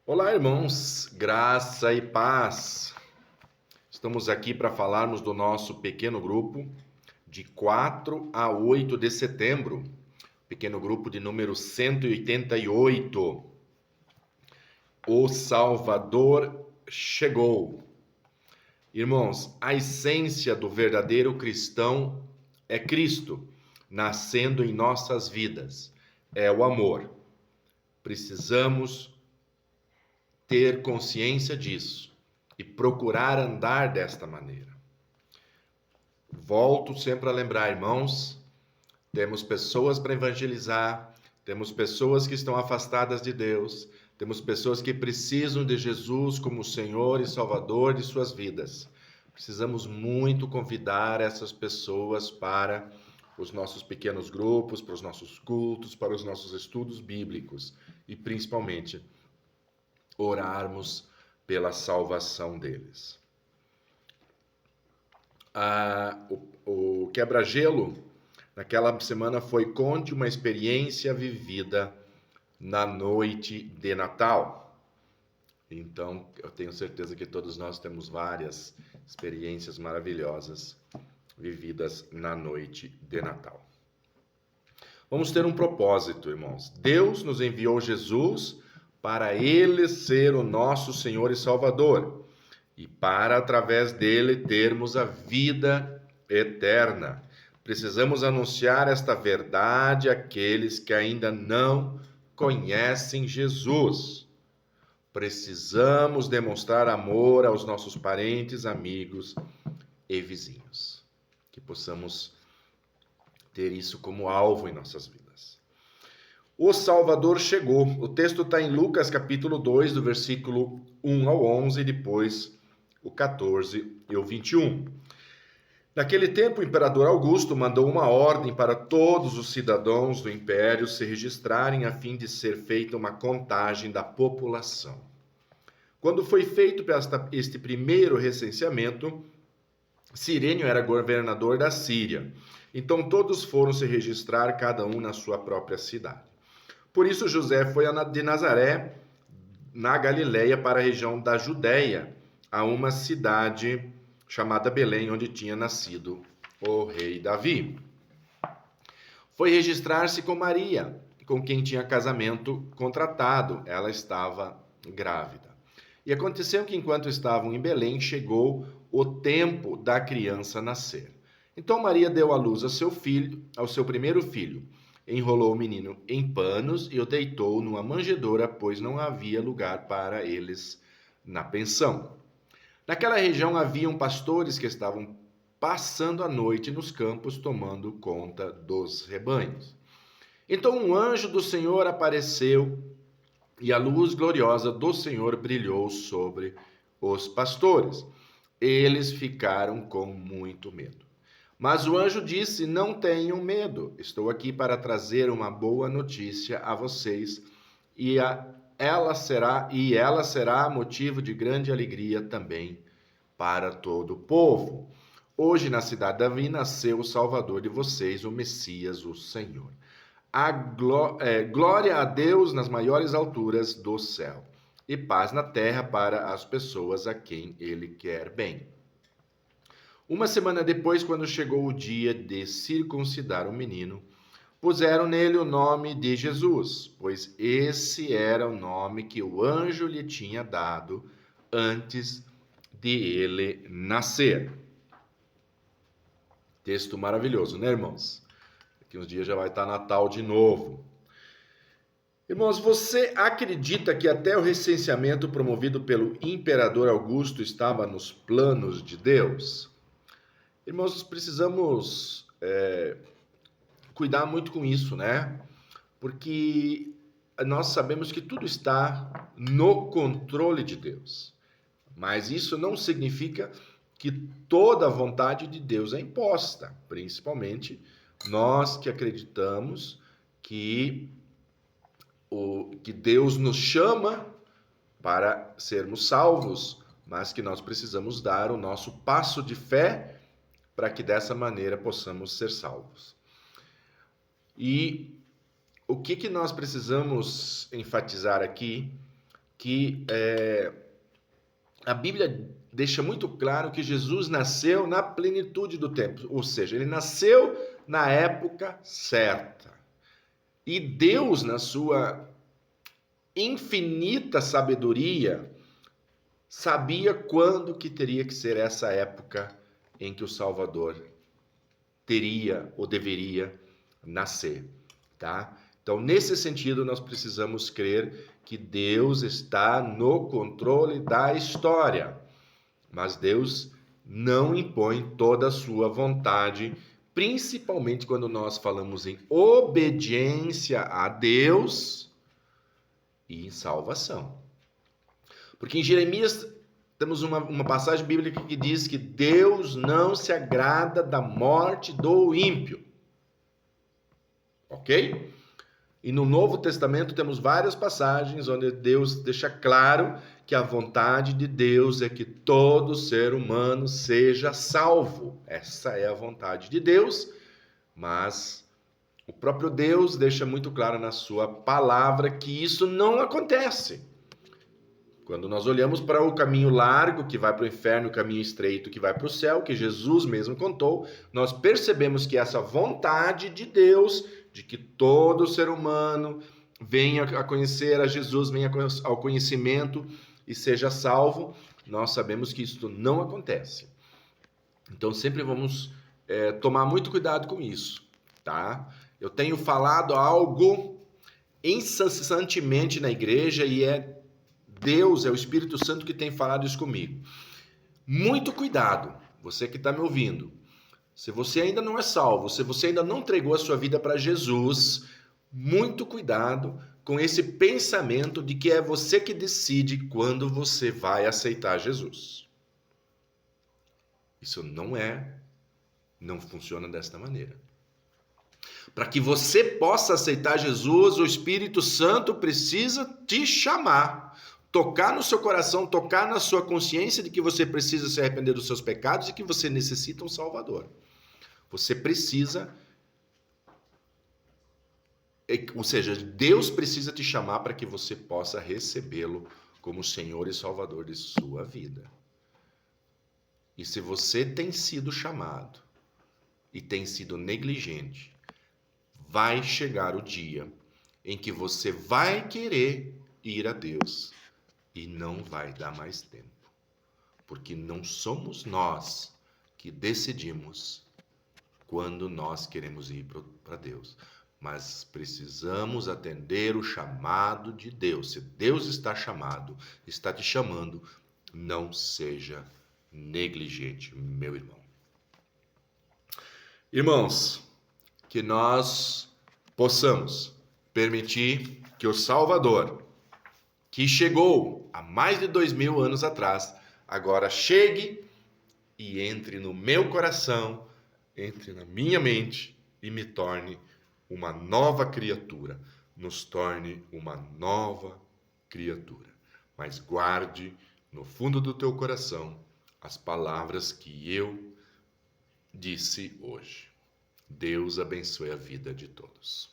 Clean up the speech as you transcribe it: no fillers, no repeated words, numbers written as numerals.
Olá, irmãos, graça e paz. Estamos aqui para falarmos do nosso pequeno grupo de 4 a 8 de setembro, pequeno grupo de número 188. O Salvador chegou. Irmãos, a essência do verdadeiro cristão é Cristo, nascendo em nossas vidas. É o amor. Precisamos ter consciência disso e procurar andar desta maneira. Volto sempre a lembrar, irmãos, temos pessoas para evangelizar, temos pessoas que estão afastadas de Deus, temos pessoas que precisam de Jesus como Senhor e Salvador de suas vidas. Precisamos muito convidar essas pessoas para os nossos pequenos grupos, para os nossos cultos, para os nossos estudos bíblicos e principalmente orarmos pela salvação deles. O quebra-gelo naquela semana foi conte uma experiência vivida na noite de Natal. Então, eu tenho certeza que todos nós temos várias experiências maravilhosas vividas na noite de Natal. Vamos ter um propósito, irmãos. Deus nos enviou Jesus para Ele ser o nosso Senhor e Salvador e para, através dele, termos a vida eterna. Precisamos anunciar esta verdade àqueles que ainda não conhecem Jesus. Precisamos demonstrar amor aos nossos parentes, amigos e vizinhos. Que possamos ter isso como alvo em nossas vidas. O Salvador chegou. O texto está em Lucas capítulo 2, do versículo 1 ao 11, e depois o 14 e o 21. Naquele tempo, o imperador Augusto mandou uma ordem para todos os cidadãos do império se registrarem a fim de ser feita uma contagem da população. Quando foi feito este primeiro recenseamento, Cirênio era governador da Síria. Então todos foram se registrar, cada um na sua própria cidade. Por isso José foi de Nazaré, na Galileia, para a região da Judéia, a uma cidade chamada Belém, onde tinha nascido o rei Davi. Foi registrar-se com Maria, com quem tinha casamento contratado. Ela estava grávida. E aconteceu que, enquanto estavam em Belém, chegou o tempo da criança nascer. Então Maria deu à luz ao seu primeiro filho. Enrolou o menino em panos e o deitou numa manjedoura, pois não havia lugar para eles na pensão. Naquela região haviam pastores que estavam passando a noite nos campos, tomando conta dos rebanhos. Então um anjo do Senhor apareceu e a luz gloriosa do Senhor brilhou sobre os pastores. Eles ficaram com muito medo. Mas o anjo disse: não tenham medo, estou aqui para trazer uma boa notícia a vocês, e ela será motivo de grande alegria também para todo o povo. Hoje na cidade de Davi nasceu o Salvador de vocês, o Messias, o Senhor. Glória a Deus nas maiores alturas do céu, e paz na terra para as pessoas a quem Ele quer bem. Uma semana depois, quando chegou o dia de circuncidar o menino, puseram nele o nome de Jesus, pois esse era o nome que o anjo lhe tinha dado antes de ele nascer. Texto maravilhoso, né, irmãos? Daqui uns dias já vai estar Natal de novo. Irmãos, você acredita que até o recenseamento promovido pelo imperador Augusto estava nos planos de Deus? Irmãos, precisamos cuidar muito com isso, né? Porque nós sabemos que tudo está no controle de Deus. Mas isso não significa que toda a vontade de Deus é imposta, principalmente nós que acreditamos que Deus nos chama para sermos salvos, mas que nós precisamos dar o nosso passo de fé para que dessa maneira possamos ser salvos. E o que nós precisamos enfatizar aqui que a Bíblia deixa muito claro que Jesus nasceu na plenitude do tempo, ou seja, ele nasceu na época certa. E Deus, na sua infinita sabedoria, sabia quando que teria que ser essa época em que o Salvador teria ou deveria nascer, tá? Então, nesse sentido, nós precisamos crer que Deus está no controle da história, mas Deus não impõe toda a sua vontade, principalmente quando nós falamos em obediência a Deus e em salvação. Porque em Jeremias temos uma passagem bíblica que diz que Deus não se agrada da morte do ímpio. Ok? E no Novo Testamento temos várias passagens onde Deus deixa claro que a vontade de Deus é que todo ser humano seja salvo. Essa é a vontade de Deus, mas o próprio Deus deixa muito claro na sua palavra que isso não acontece. Quando nós olhamos para o caminho largo que vai para o inferno, o caminho estreito que vai para o céu, que Jesus mesmo contou, nós percebemos que essa vontade de Deus, de que todo ser humano venha a conhecer a Jesus, venha ao conhecimento e seja salvo, nós sabemos que isso não acontece. Então sempre vamos tomar muito cuidado com isso, tá? Eu tenho falado algo incessantemente na igreja e Deus, é o Espírito Santo que tem falado isso comigo. Muito cuidado, você que está me ouvindo. Se você ainda não é salvo, se você ainda não entregou a sua vida para Jesus, muito cuidado com esse pensamento de que é você que decide quando você vai aceitar Jesus. Isso não funciona desta maneira. Para que você possa aceitar Jesus, o Espírito Santo precisa te chamar, tocar no seu coração, tocar na sua consciência de que você precisa se arrepender dos seus pecados e que você necessita um Salvador. Você precisa, ou seja, Deus precisa te chamar para que você possa recebê-lo como Senhor e Salvador de sua vida. E se você tem sido chamado e tem sido negligente, vai chegar o dia em que você vai querer ir a Deus e não vai dar mais tempo. Porque não somos nós que decidimos quando nós queremos ir para Deus. Mas precisamos atender o chamado de Deus. Se Deus está te chamando, não seja negligente, meu irmão. Irmãos, que nós possamos permitir que o Salvador, que chegou há mais de 2000 anos atrás, agora chegue e entre no meu coração, entre na minha mente e me torne uma nova criatura, nos torne uma nova criatura. Mas guarde no fundo do teu coração as palavras que eu disse hoje. Deus abençoe a vida de todos.